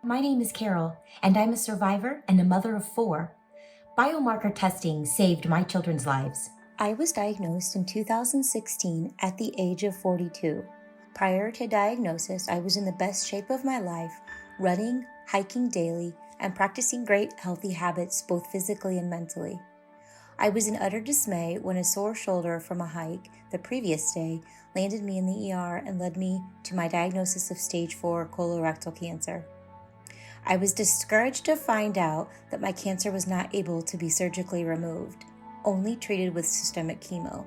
My name is Carole, and I'm a survivor and a mother of 4. Biomarker testing saved my children's lives. I was diagnosed in 2016 at the age of 42. Prior to diagnosis, I was in the best shape of my life, running, hiking daily, and practicing great healthy habits both physically and mentally. I was in utter dismay when a sore shoulder from a hike the previous day landed me in the ER and led me to my diagnosis of stage 4 colorectal cancer. I was discouraged to find out that my cancer was not able to be surgically removed, only treated with systemic chemo.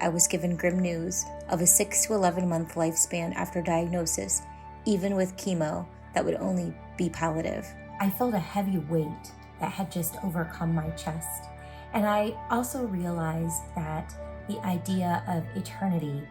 I was given grim news of a 6 to 11 month lifespan after diagnosis, even with chemo that would only be palliative. I felt a heavy weight that had just overcome my chest. And I also realized that the idea of eternity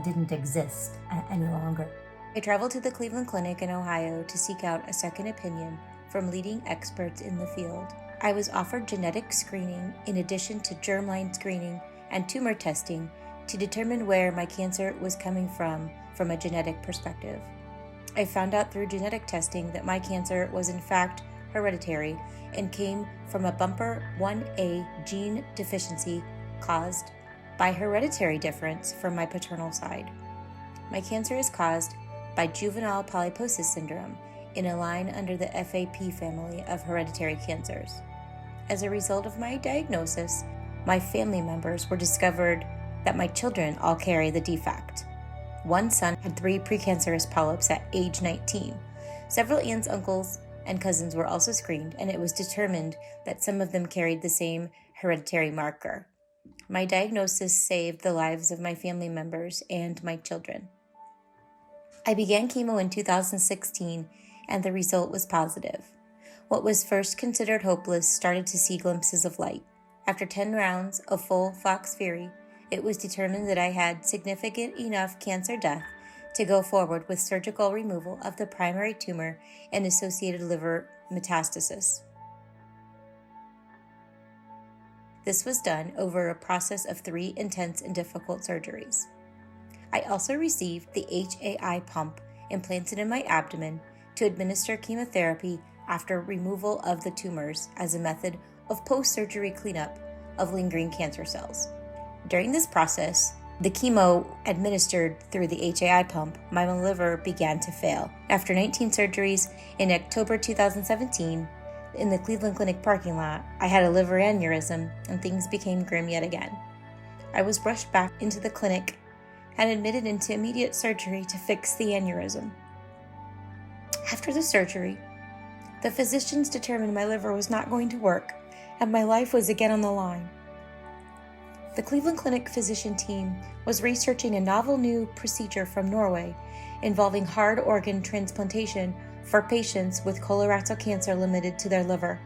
didn't exist any longer. I traveled to the Cleveland Clinic in Ohio to seek out a second opinion from leading experts in the field. I was offered genetic screening in addition to germline screening and tumor testing to determine where my cancer was coming from a genetic perspective. I found out through genetic testing that my cancer was in fact hereditary and came from a bumper 1A gene deficiency caused by hereditary difference from my paternal side. My cancer is caused by juvenile polyposis syndrome in a line under the FAP family of hereditary cancers. As a result of my diagnosis, my family members were discovered that my children all carry the defect. One son had 3 precancerous polyps at age 19. Several aunts, uncles, and cousins were also screened, and it was determined that some of them carried the same hereditary marker. My diagnosis saved the lives of my family members and my children. I began chemo in 2016, and the result was positive. What was first considered hopeless started to see glimpses of light. After 10 rounds of full Foxfury, it was determined that I had significant enough cancer death to go forward with surgical removal of the primary tumor and associated liver metastasis. This was done over a process of 3 intense and difficult surgeries. I also received the HAI pump implanted in my abdomen to administer chemotherapy after removal of the tumors as a method of post-surgery cleanup of lingering cancer cells. During this process, the chemo administered through the HAI pump, my liver began to fail. After 19 surgeries in October 2017, in the Cleveland Clinic parking lot, I had a liver aneurysm and things became grim yet again. I was rushed back into the clinic and admitted into immediate surgery to fix the aneurysm. After the surgery, the physicians determined my liver was not going to work and my life was again on the line. The Cleveland Clinic physician team was researching a novel new procedure from Norway involving hard organ transplantation for patients with colorectal cancer limited to their liver.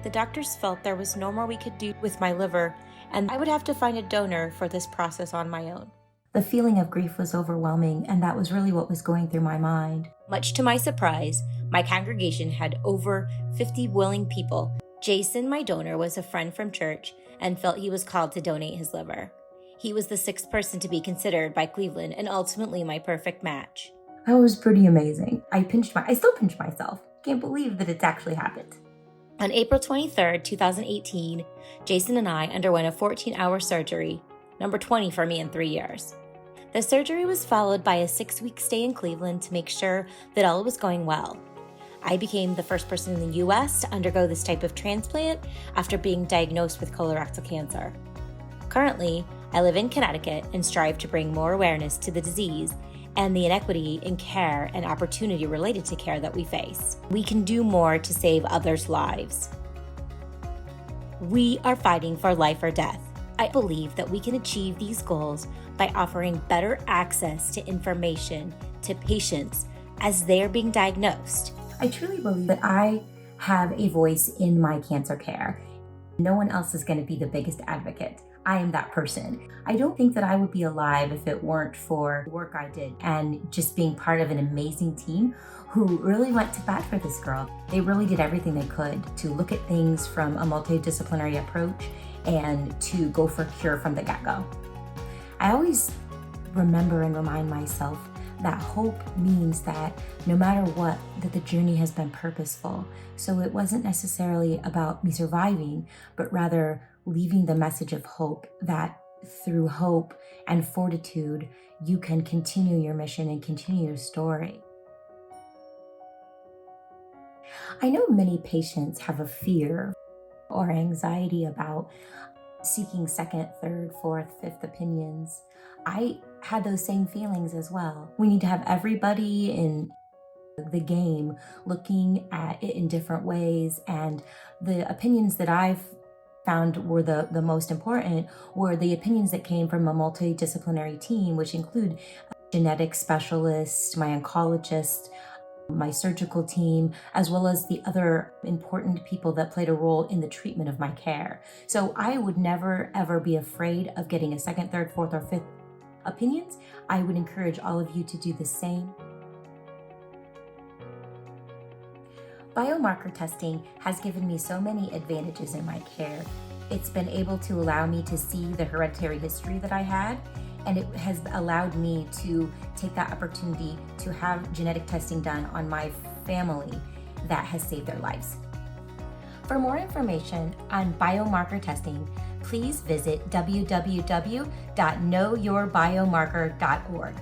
The doctors felt there was no more we could do with my liver, and I would have to find a donor for this process on my own. The feeling of grief was overwhelming, and that was really what was going through my mind. Much to my surprise, my congregation had over 50 willing people. Jason, my donor, was a friend from church and felt he was called to donate his liver. He was the 6th person to be considered by Cleveland and ultimately my perfect match. That was pretty amazing. I still pinch myself. Can't believe that it's actually happened. On April 23rd, 2018, Jason and I underwent a 14-hour surgery, number 20 for me in 3 years. The surgery was followed by a 6-week stay in Cleveland to make sure that all was going well. I became the first person in the U.S. to undergo this type of transplant after being diagnosed with colorectal cancer. Currently, I live in Connecticut and strive to bring more awareness to the disease and the inequity in care and opportunity related to care that we face. We can do more to save others' lives. We are fighting for life or death. I believe that we can achieve these goals by offering better access to information to patients as they are being diagnosed. I truly believe that I have a voice in my cancer care. No one else is going to be the biggest advocate. I am that person. I don't think that I would be alive if it weren't for the work I did and just being part of an amazing team who really went to bat for this girl. They really did everything they could to look at things from a multidisciplinary approach and to go for cure from the get-go. I always remember and remind myself That hope means that no matter what, that the journey has been purposeful. So it wasn't necessarily about me surviving, but rather leaving the message of hope, that through hope and fortitude, you can continue your mission and continue your story. I know many patients have a fear or anxiety about seeking second, third, fourth, fifth opinions. I had those same feelings as well. We need to have everybody in the game looking at it in different ways, and the opinions that I've found were the most important were the opinions that came from a multidisciplinary team, which include genetic specialists, my oncologist, my surgical team, as well as the other important people that played a role in the treatment of my care. So I would never, ever be afraid of getting a second, third, fourth, or fifth opinions. I would encourage all of you to do the same. Biomarker testing has given me so many advantages in my care. It's been able to allow me to see the hereditary history that I had, and it has allowed me to take that opportunity to have genetic testing done on my family that has saved their lives. For more information on biomarker testing, please visit www.knowyourbiomarker.org.